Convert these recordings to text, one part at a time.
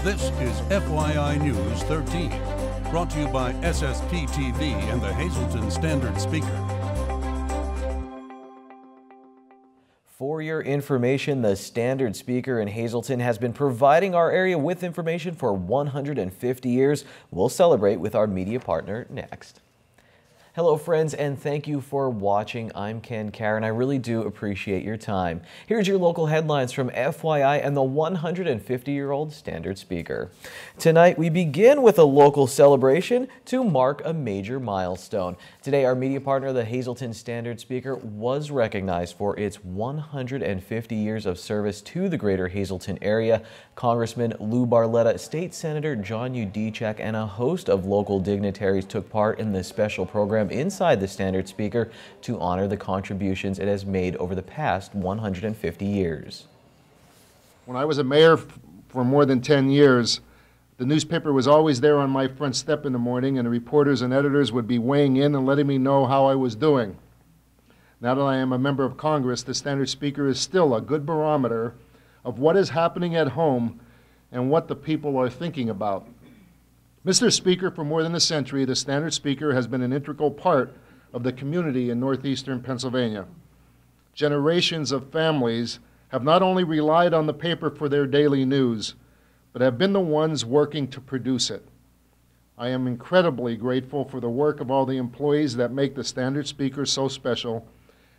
This is FYI News 13, brought to you by SSPTV and the Hazleton Standard Speaker. For your information, the Standard Speaker in Hazleton has been providing our area with information for 150 years. We'll celebrate with our media partner next. Hello friends, and thank you for watching. I'm Ken Karen. I really do appreciate your time. Here's your local headlines from FYI and the 150-year-old Standard Speaker. Tonight we begin with a local celebration to mark a major milestone. Today our media partner, the Hazleton Standard Speaker, was recognized for its 150 years of service to the greater Hazleton area. Congressman Lou Barletta, State Senator John Udicek, and a host of local dignitaries took part in this special program inside the Standard Speaker to honor the contributions it has made over the past 150 years. When I was a mayor for more than 10 years, the newspaper was always there on my front step in the morning, and the reporters and editors would be weighing in and letting me know how I was doing. Now that I am a member of Congress, the Standard Speaker is still a good barometer of what is happening at home and what the people are thinking about. Mr. Speaker, for more than a century, the Standard Speaker has been an integral part of the community in northeastern Pennsylvania. Generations of families have not only relied on the paper for their daily news, but have been the ones working to produce it. I am incredibly grateful for the work of all the employees that make the Standard Speaker so special,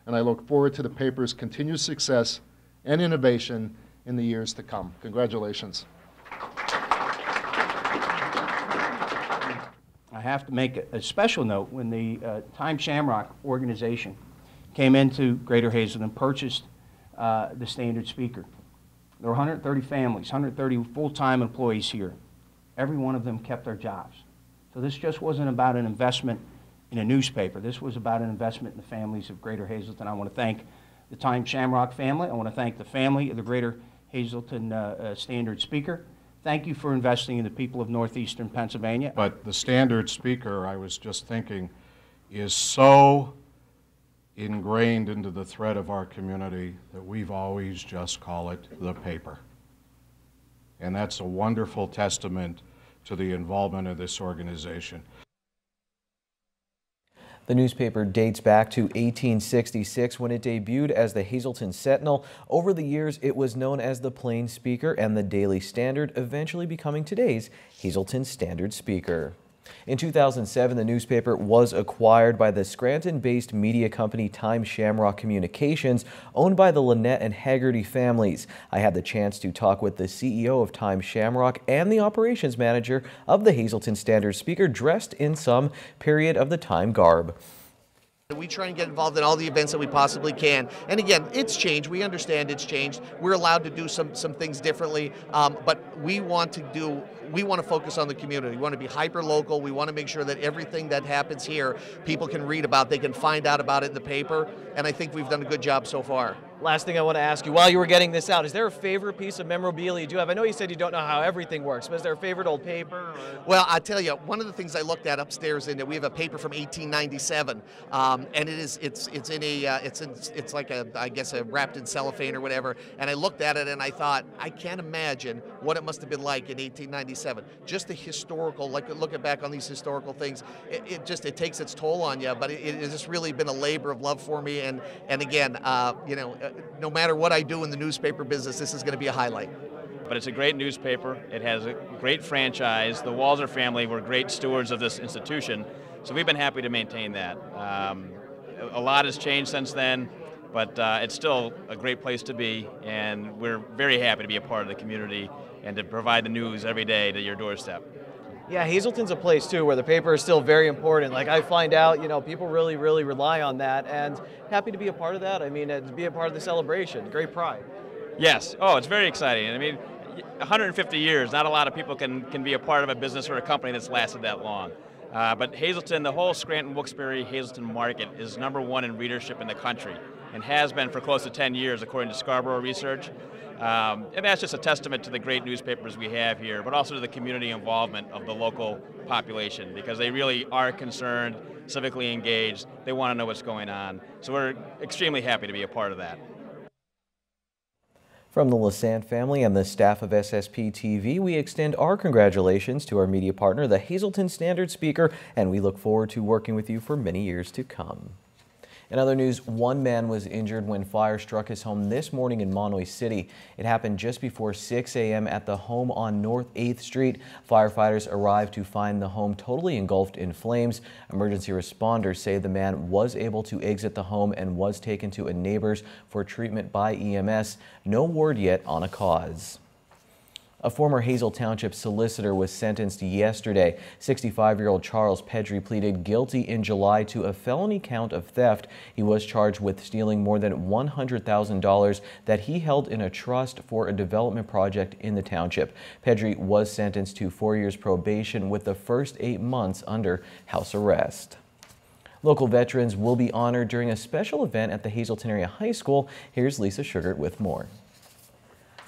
and I look forward to the paper's continued success and innovation in the years to come. Congratulations. I have to make a special note. When the Time Shamrock organization came into Greater Hazleton and purchased the Standard Speaker, there were 130 families, 130 full-time employees here. Every one of them kept their jobs. So this just wasn't about an investment in a newspaper. This was about an investment in the families of Greater Hazleton. I want to thank the Time Shamrock family. I want to thank the family of the Greater Hazleton Standard Speaker. Thank you for investing in the people of northeastern Pennsylvania. But the Standard Speaker, I was just thinking, is so ingrained into the thread of our community that we've always just call it the paper. And that's a wonderful testament to the involvement of this organization. The newspaper dates back to 1866 when it debuted as the Hazleton Sentinel. Over the years, it was known as the Plain Speaker and the Daily Standard, eventually becoming today's Hazleton Standard Speaker. In 2007, the newspaper was acquired by the Scranton-based media company Time Shamrock Communications, owned by the Lynette and Haggerty families. I had the chance to talk with the CEO of Time Shamrock and the operations manager of the Hazleton Standard Speaker, dressed in some period of the time garb. We try and get involved in all the events that we possibly can. And again, it's changed. We understand it's changed. We're allowed to do some things differently, but we want to focus on the community. We want to be hyper-local. We want to make sure that everything that happens here, people can read about. They can find out about it in the paper, and I think we've done a good job so far. Last thing I want to ask you, while you were getting this out, is there a favorite piece of memorabilia you do have? I know you said you don't know how everything works, but is there a favorite old paper? Or? Well, I tell you, one of the things I looked at upstairs in there, we have a paper from 1897, and it's like I guess wrapped in cellophane or whatever. And I looked at it and I thought, I can't imagine what it must have been like in 1897. Just the historical, like looking back on these historical things, it takes its toll on you. But it has just really been a labor of love for me. And again, you know, no matter what I do in the newspaper business, this is going to be a highlight. But it's a great newspaper. It has a great franchise. The Walser family were great stewards of this institution, so we've been happy to maintain that. A lot has changed since then, but it's still a great place to be, and we're very happy to be a part of the community and to provide the news every day to your doorstep. Yeah, Hazleton's a place too where the paper is still very important. Like I find out, you know, people really rely on that, and happy to be a part of that. I mean, to be a part of the celebration, great pride. Yes, oh, it's very exciting. I mean, 150 years, not a lot of people can be a part of a business or a company that's lasted that long. But Hazleton, the whole Scranton, Wilkes-Barre, Hazleton market is #1 in readership in the country and has been for close to 10 years according to Scarborough Research. And that's just a testament to the great newspapers we have here, but also to the community involvement of the local population, because they really are concerned, civically engaged, they want to know what's going on. So we're extremely happy to be a part of that. From the Lassant family and the staff of SSPTV, we extend our congratulations to our media partner, the Hazleton StandardSpeaker, and we look forward to working with you for many years to come. In other news, one man was injured when fire struck his home this morning in Monterey City. It happened just before 6 a.m. at the home on North 8th Street. Firefighters arrived to find the home totally engulfed in flames. Emergency responders say the man was able to exit the home and was taken to a neighbor's for treatment by EMS. No word yet on a cause. A former Hazel Township solicitor was sentenced yesterday. 65-year-old Charles Pedri pleaded guilty in July to a felony count of theft. He was charged with stealing more than $100,000 that he held in a trust for a development project in the township. Pedri was sentenced to 4 years probation with the first 8 months under house arrest. Local veterans will be honored during a special event at the Hazleton Area High School. Here's Lisa Sugart with more.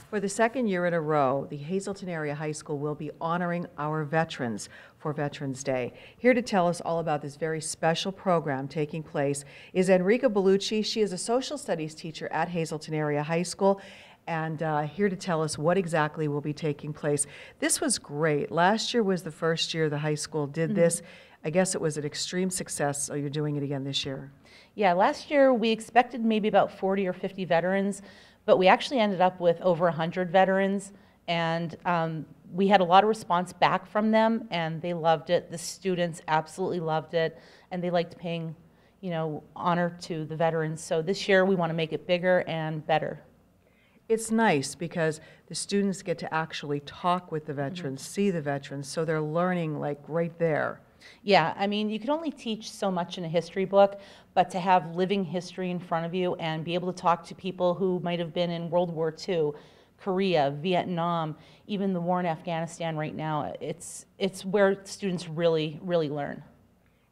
For the second year in a row, the Hazleton Area High School will be honoring our veterans for Veterans Day. Here to tell us all about this very special program taking place is Enrica Bellucci. She is a social studies teacher at Hazleton Area High School, and here to tell us what exactly will be taking place. This was great. Last year was the first year the high school did this. I guess it was an extreme success, so you're doing it again this year. Yeah, last year we expected maybe about 40 or 50 veterans, but we actually ended up with over 100 veterans, and we had a lot of response back from them, and they loved it. The students absolutely loved it, and they liked paying, honor to the veterans. So this year we want to make it bigger and better. It's nice because the students get to actually talk with the veterans, see the veterans, so they're learning like right there. Yeah, I mean, you can only teach so much in a history book, but to have living history in front of you and be able to talk to people who might have been in World War II, Korea, Vietnam, even the war in Afghanistan right now, it's where students really, really learn.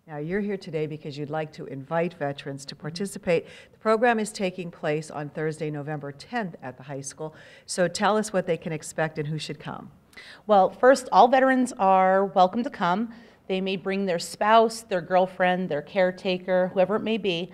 Now, you're here today because you'd like to invite veterans to participate. The program is taking place on Thursday, November 10th at the high school. So tell us what they can expect and who should come. Well, first, all veterans are welcome to come. They may bring their spouse, their girlfriend, their caretaker, whoever it may be.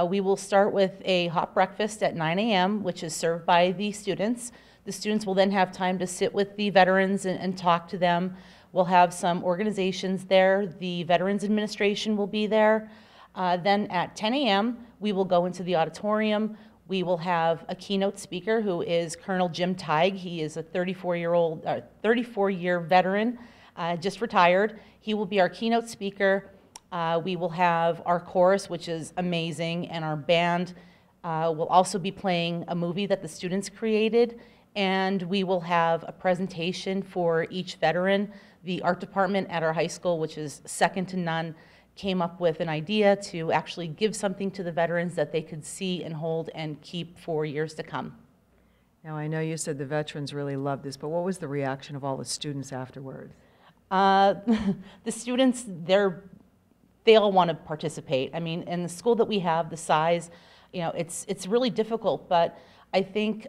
We will start with a hot breakfast at 9 a.m., which is served by the students. The students will then have time to sit with the veterans and talk to them. We'll have some organizations there. The Veterans Administration will be there. Then at 10 a.m., we will go into the auditorium. We will have a keynote speaker who is Colonel Jim Teig. He is a 34-year veteran, just retired. He will be our keynote speaker. We will have our chorus, which is amazing, and our band will also be playing a movie that the students created, and we will have a presentation for each veteran. The art department at our high school, which is second to none, came up with an idea to actually give something to the veterans that they could see and hold and keep for years to come. Now, I know you said the veterans really loved this, but what was the reaction of all the students afterward? The students, they all want to participate. I mean, in the school that we have, the size, it's really difficult, but I think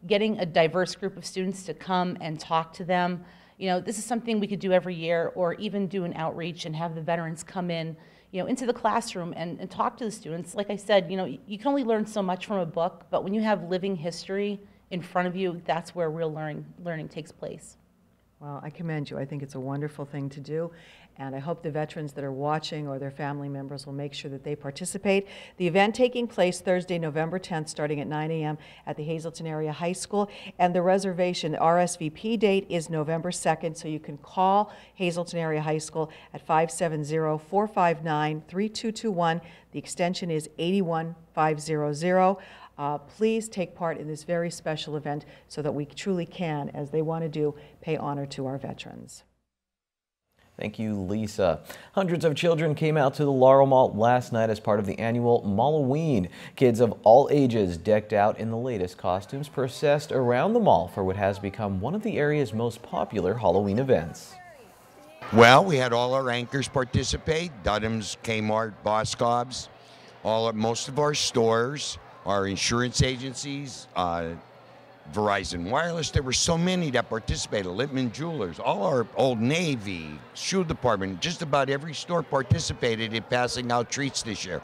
getting a diverse group of students to come and talk to them, this is something we could do every year, or even do an outreach and have the veterans come in, into the classroom and talk to the students. Like I said, you can only learn so much from a book, but when you have living history in front of you, that's where real learning takes place. Well, I commend you. I think it's a wonderful thing to do, and I hope the veterans that are watching or their family members will make sure that they participate. The event taking place Thursday, November 10th, starting at 9 a.m. at the Hazleton Area High School, and the reservation RSVP date is November 2nd, so you can call Hazleton Area High School at 570-459-3221. The extension is 81500. Please take part in this very special event so that we truly can, as they want to do, pay honor to our veterans. Thank you, Lisa. Hundreds of children came out to the Laurel Mall last night as part of the annual Malloween. Kids of all ages decked out in the latest costumes processed around the mall for what has become one of the area's most popular Halloween events. Well, we had all our anchors participate, Dudham's, Kmart, Boscov's, most of our stores, our insurance agencies, Verizon Wireless. There were so many that participated. Littman Jewelers, all our Old Navy, shoe department, just about every store participated in passing out treats this year.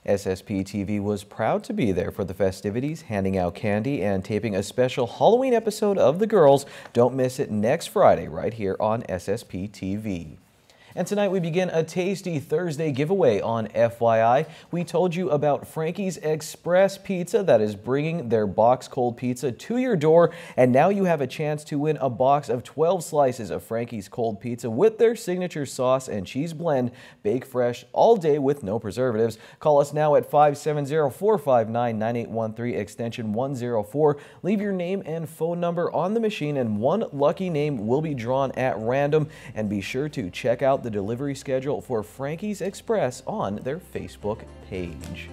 SSPTV was proud to be there for the festivities, handing out candy and taping a special Halloween episode of The Girls. Don't miss it next Friday right here on SSPTV. And tonight we begin a tasty Thursday giveaway on FYI. We told you about Frankie's Express Pizza that is bringing their box cold pizza to your door. And now you have a chance to win a box of 12 slices of Frankie's cold pizza with their signature sauce and cheese blend. Bake fresh all day with no preservatives. Call us now at 570-459-9813 extension 104. Leave your name and phone number on the machine and one lucky name will be drawn at random. And be sure to check out the delivery schedule for Frankie's Express on their Facebook page.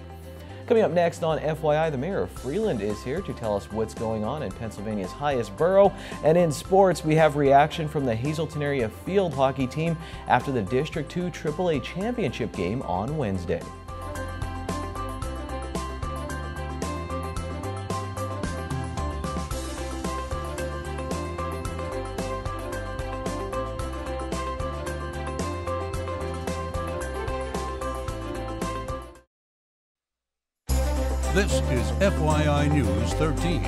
Coming up next on FYI, the mayor of Freeland is here to tell us what's going on in Pennsylvania's highest borough. And in sports, we have reaction from the Hazleton area field hockey team after the District 2 AAA championship game on Wednesday. This is FYI News 13,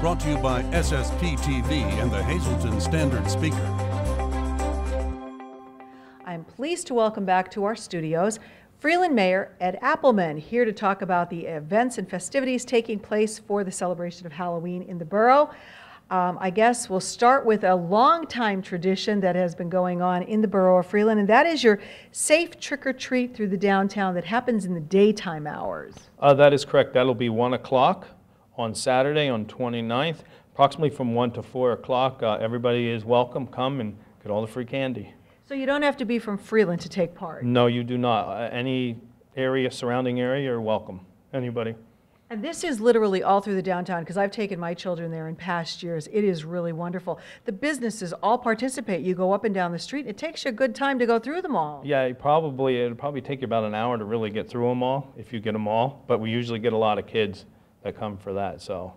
brought to you by SSPTV and the Hazleton StandardSpeaker. I'm pleased to welcome back to our studios Freeland Mayor Ed Appleman, here to talk about the events and festivities taking place for the celebration of Halloween in the borough. I guess we'll start with a long-time tradition that has been going on in the borough of Freeland, and that is your safe trick-or-treat through the downtown that happens in the daytime hours. That is correct. That'll be 1 o'clock on Saturday on 29th, approximately from 1 to 4 o'clock. Everybody is welcome. Come and get all the free candy. So you don't have to be from Freeland to take part? No, you do not. Any area, surrounding area, you're welcome. Anybody. And this is literally all through the downtown, because I've taken my children there in past years. It is really wonderful. The businesses all participate. You go up and down the street. It takes you a good time to go through them all. Yeah, it'll probably take you about an hour to really get through them all, if you get them all. But we usually get a lot of kids that come for that. So,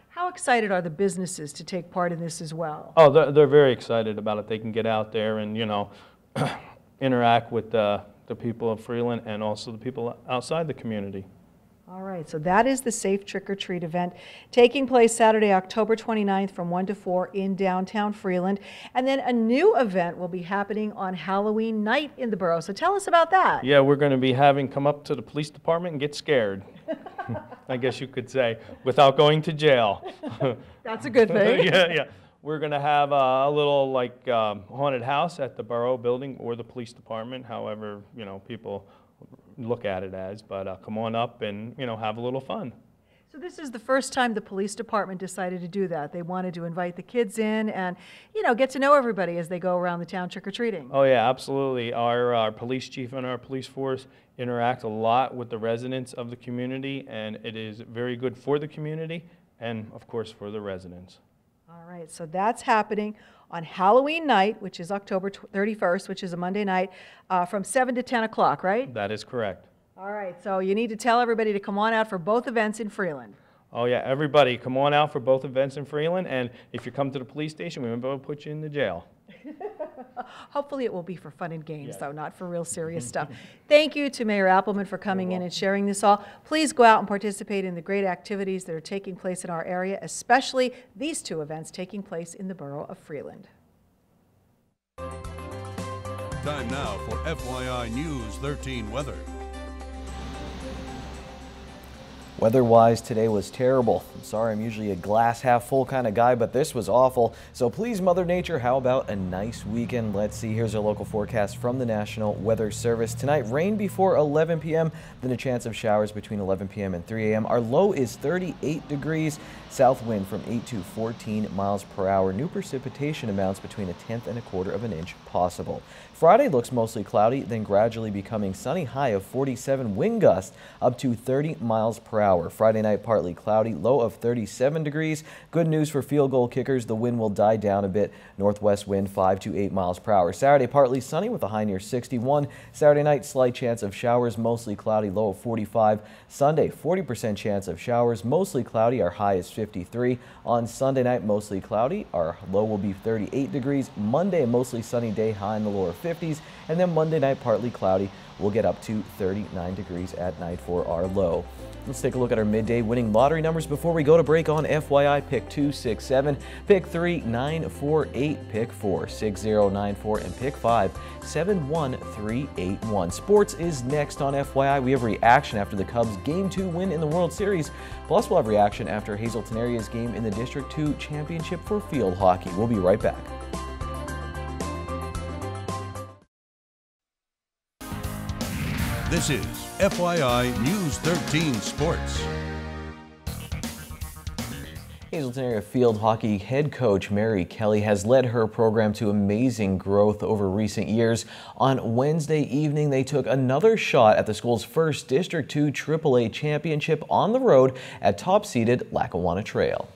how excited are the businesses to take part in this as well? Oh, they're very excited about it. They can get out there and, you know, interact with the people of Freeland and also the people outside the community. All right, so that is the Safe Trick-or-Treat event taking place Saturday, October 29th from 1 to 4 in downtown Freeland. And then a new event will be happening on Halloween night in the borough. So tell us about that. Yeah, we're going to be come up to the police department and get scared, I guess you could say, without going to jail. That's a good thing. Yeah. We're going to have a little haunted house at the borough building or the police department, however, you know, people look at it as, but come on up and, you know, have a little fun. So this is the first time the police department decided to do that. They wanted to invite the kids in and, you know, get to know everybody as they go around the town trick-or-treating. Oh yeah, absolutely. Our police chief and our police force interact a lot with the residents of the community, and it is very good for the community and, of course, for the residents. All right, so that's happening on Halloween night, which is October 31st, which is a Monday night, from 7 to 10 o'clock, right? That is correct. All right, so you need to tell everybody to come on out for both events in Freeland. Oh yeah, everybody come on out for both events in Freeland, and if you come to the police station, we will put you in the jail. Hopefully it will be for fun and games, though, not for real serious stuff. Thank you to Mayor Appleman for coming in and sharing this all. Please go out and participate in the great activities that are taking place in our area, especially these two events taking place in the borough of Freeland. Time now for FYI News 13 weather. Weather-wise, today was terrible. I'm sorry, I'm usually a glass half full kind of guy, but this was awful. So please, Mother Nature, how about a nice weekend? Let's see, here's our local forecast from the National Weather Service. Tonight, rain before 11 p.m., then a chance of showers between 11 p.m. and 3 a.m. Our low is 38 degrees. South wind from 8 to 14 miles per hour. New precipitation amounts between 1/10 and 1/4 of an inch possible. Friday looks mostly cloudy, then gradually becoming sunny, high of 47, wind gusts up to 30 miles per hour. Friday night partly cloudy, low of 37 degrees. Good news for field goal kickers, the wind will die down a bit. Northwest wind 5 to 8 miles per hour. Saturday partly sunny with a high near 61. Saturday night slight chance of showers, mostly cloudy, low of 45. Sunday 40% chance of showers, mostly cloudy, our high is 53. On Sunday night mostly cloudy, our low will be 38 degrees. Monday mostly sunny day, high in the lower 50s, and then Monday night partly cloudy We'll get up to 39 degrees at night for our low. Let's take a look at our midday winning lottery numbers before we go to break on FYI. Pick 2, 6, 7, pick 3, 9, 4, 8, pick 4, 6, 0, 9, 4, and pick 5, 7, 1, 3, 8, 1. Sports is next on FYI. We have reaction after the Cubs Game 2 win in the World Series. Plus, we'll have reaction after Hazleton area's game in the District 2 Championship for field hockey. We'll be right back. This is FYI News 13 Sports. Hazleton area field hockey head coach Mary Kelly has led her program to amazing growth over recent years. On Wednesday evening, they took another shot at the school's first District 2 AAA championship on the road at top-seeded Lackawanna Trail.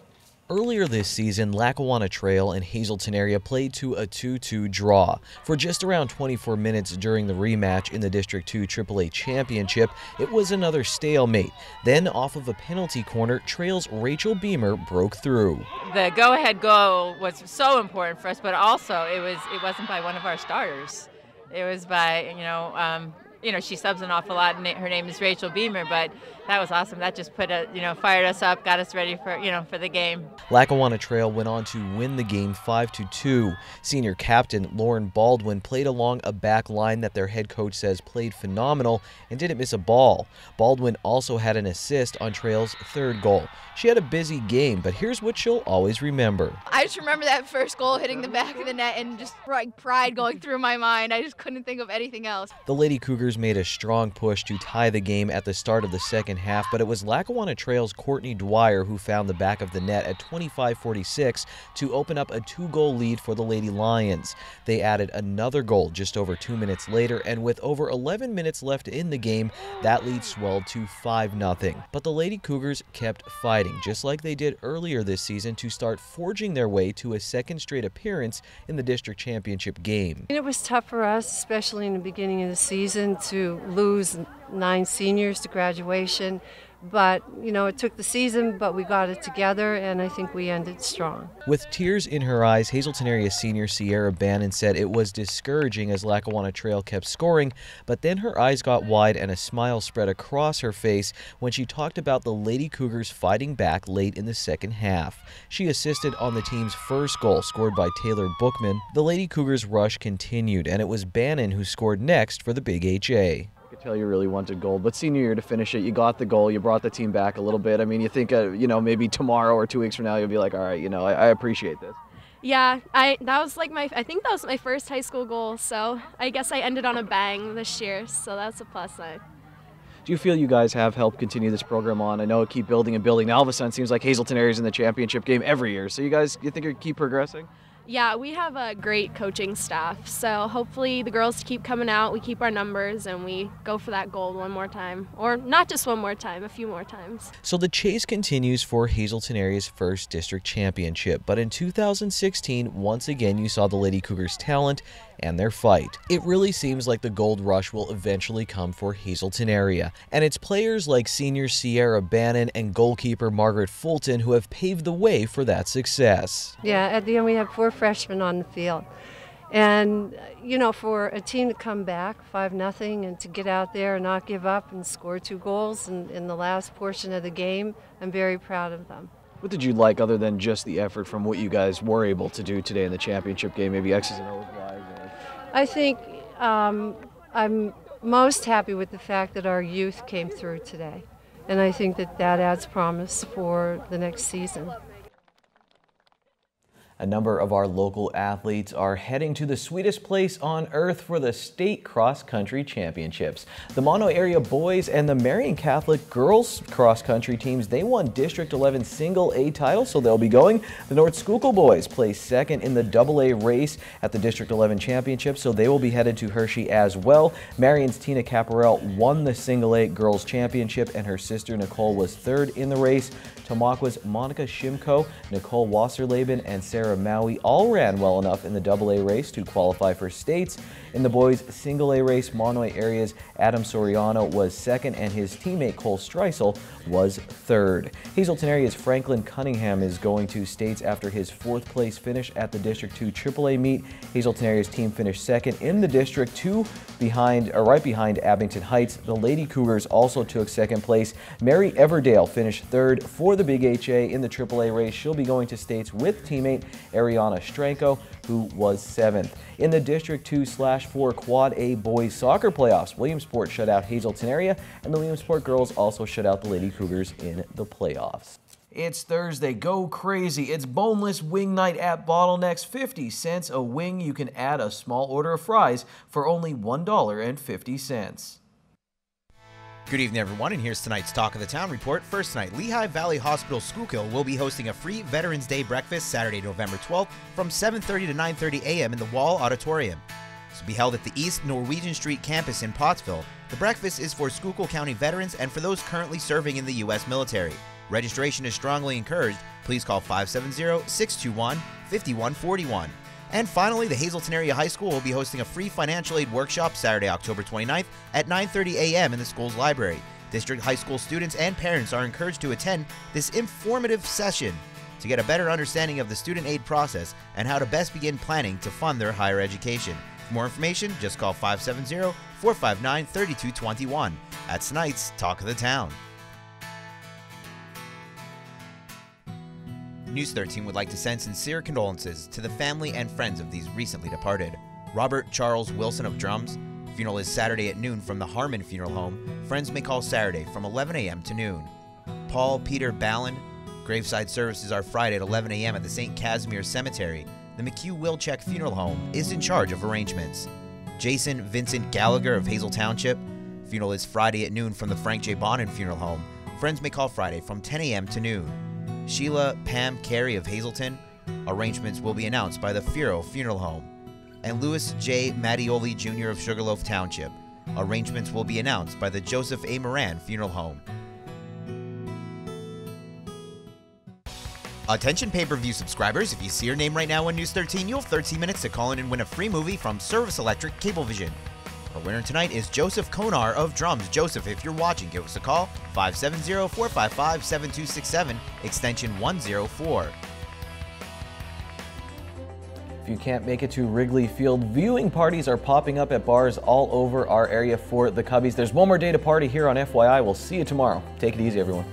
Earlier this season, Lackawanna Trail and Hazleton area played to a 2-2 draw. For just around 24 minutes during the rematch in the District 2 AAA Championship, it was another stalemate. Then, off of a penalty corner, Trail's Rachel Beamer broke through. The go-ahead goal was so important for us, but also it wasn't by one of our starters. It was by, she subs an awful lot, and her name is Rachel Beamer, but that was awesome. That just put fired us up, got us ready for the game. Lackawanna Trail went on to win the game 5-2. Senior captain Lauren Baldwin played along a back line that their head coach says played phenomenal and didn't miss a ball. Baldwin also had an assist on Trail's third goal. She had a busy game, but here's what she'll always remember. I just remember that first goal hitting the back of the net and just like pride going through my mind. I just couldn't think of anything else. The Lady Cougars made a strong push to tie the game at the start of the second half, but it was Lackawanna Trail's Courtney Dwyer who found the back of the net at 25:46 to open up a 2-goal lead for the Lady Lions. They added another goal just over 2 minutes later, and with over 11 minutes left in the game, that lead swelled to 5-0. But the Lady Cougars kept fighting, just like they did earlier this season, to start forging their way to a second straight appearance in the district championship game. It was tough for us, especially in the beginning of the season, to lose 9 seniors to graduation. But, it took the season, but we got it together, and I think we ended strong. With tears in her eyes, Hazleton area senior Sierra Bannon said it was discouraging as Lackawanna Trail kept scoring, but then her eyes got wide and a smile spread across her face when she talked about the Lady Cougars fighting back late in the second half. She assisted on the team's first goal, scored by Taylor Bookman. The Lady Cougars' rush continued, and it was Bannon who scored next for the Big HA. Tell you really wanted gold, but senior year to finish it, you got the goal, you brought the team back a little bit. I mean, you think, maybe tomorrow or 2 weeks from now, you'll be like, all right, I appreciate this. Yeah, I think that was my first high school goal, so I guess I ended on a bang this year, so that's a plus side. Do you feel you guys have helped continue this program on? I know keep building and building. Now all of a sudden it seems like Hazleton area's in the championship game every year. So you think you keep progressing? Yeah, we have a great coaching staff, so hopefully the girls keep coming out, we keep our numbers, and we go for that gold one more time. Or not just one more time, a few more times. So the chase continues for Hazleton area's first district championship, but in 2016, once again you saw the Lady Cougars' talent and their fight. It really seems like the gold rush will eventually come for Hazleton area, and it's players like senior Sierra Bannon and goalkeeper Margaret Fulton who have paved the way for that success. Yeah, at the end we had 4 freshmen on the field. And, for a team to come back 5-0 and to get out there and not give up and score 2 goals in the last portion of the game, I'm very proud of them. What did you like other than just the effort from what you guys were able to do today in the championship game, maybe X's and O's wise? I think I'm most happy with the fact that our youth came through today. And I think that adds promise for the next season. A number of our local athletes are heading to the sweetest place on earth for the state cross-country championships. The Mono area boys and the Marian Catholic girls cross-country teams, they won District 11 Single A title, so they'll be going. The North Schuylkill boys placed second in the AA race at the District 11 championship, so they will be headed to Hershey as well. Marion's Tina Caparel won the Single A girls championship, and her sister Nicole was third in the race. Tamaqua's Monica Shimko, Nicole Wasserleben, and Sarah Maui all ran well enough in the AA race to qualify for states. In the boys' Single A race, Monoy area's Adam Soriano was second, and his teammate Cole Streisel was third. Hazleton area's Franklin Cunningham is going to states after his fourth place finish at the District 2 AAA meet. Hazleton area's team finished second in the District 2 right behind Abington Heights. The Lady Cougars also took second place. Mary Everdale finished third for the Big HA in the AAA race. She'll be going to states with teammate Ariana Stranko, who was seventh. In the District 2/4 Quad A boys soccer playoffs, Williamsport shut out Hazleton area, and the Williamsport girls also shut out the Lady Cougars in the playoffs. It's Thursday. Go crazy. It's boneless wing night at Bottlenecks. 50 cents a wing. You can add a small order of fries for only $1.50. Good evening, everyone, and here's tonight's Talk of the Town report. First tonight, Lehigh Valley Hospital Schuylkill will be hosting a free Veterans Day breakfast Saturday, November 12th from 7:30 to 9:30 a.m. in the Wall Auditorium. This will be held at the East Norwegian Street campus in Pottsville. The breakfast is for Schuylkill County veterans and for those currently serving in the U.S. military. Registration is strongly encouraged. Please call 570-621-5141. And finally, the Hazleton Area High School will be hosting a free financial aid workshop Saturday, October 29th at 9:30 a.m. in the school's library. District high school students and parents are encouraged to attend this informative session to get a better understanding of the student aid process and how to best begin planning to fund their higher education. For more information, just call 570-459-3221. That's tonight's Talk of the Town. News 13 would like to send sincere condolences to the family and friends of these recently departed. Robert Charles Wilson of Drums. Funeral is Saturday at noon from the Harmon Funeral Home. Friends may call Saturday from 11 a.m. to noon. Paul Peter Ballin. Graveside services are Friday at 11 a.m. at the St. Casimir Cemetery. The McHugh-Wilczek Funeral Home is in charge of arrangements. Jason Vincent Gallagher of Hazel Township. Funeral is Friday at noon from the Frank J. Bonin Funeral Home. Friends may call Friday from 10 a.m. to noon. Sheila Pam Carey of Hazleton. Arrangements will be announced by the Firo Funeral Home. And Louis J. Mattioli Jr. of Sugarloaf Township. Arrangements will be announced by the Joseph A. Moran Funeral Home. Attention pay-per-view subscribers, if you see your name right now on News 13, you'll have 13 minutes to call in and win a free movie from Service Electric Cablevision. Our winner tonight is Joseph Konar of Drums. Joseph, if you're watching, give us a call, 570-455-7267, extension 104. If you can't make it to Wrigley Field, viewing parties are popping up at bars all over our area for the Cubbies. There's one more day to party here on FYI. We'll see you tomorrow. Take it easy, everyone.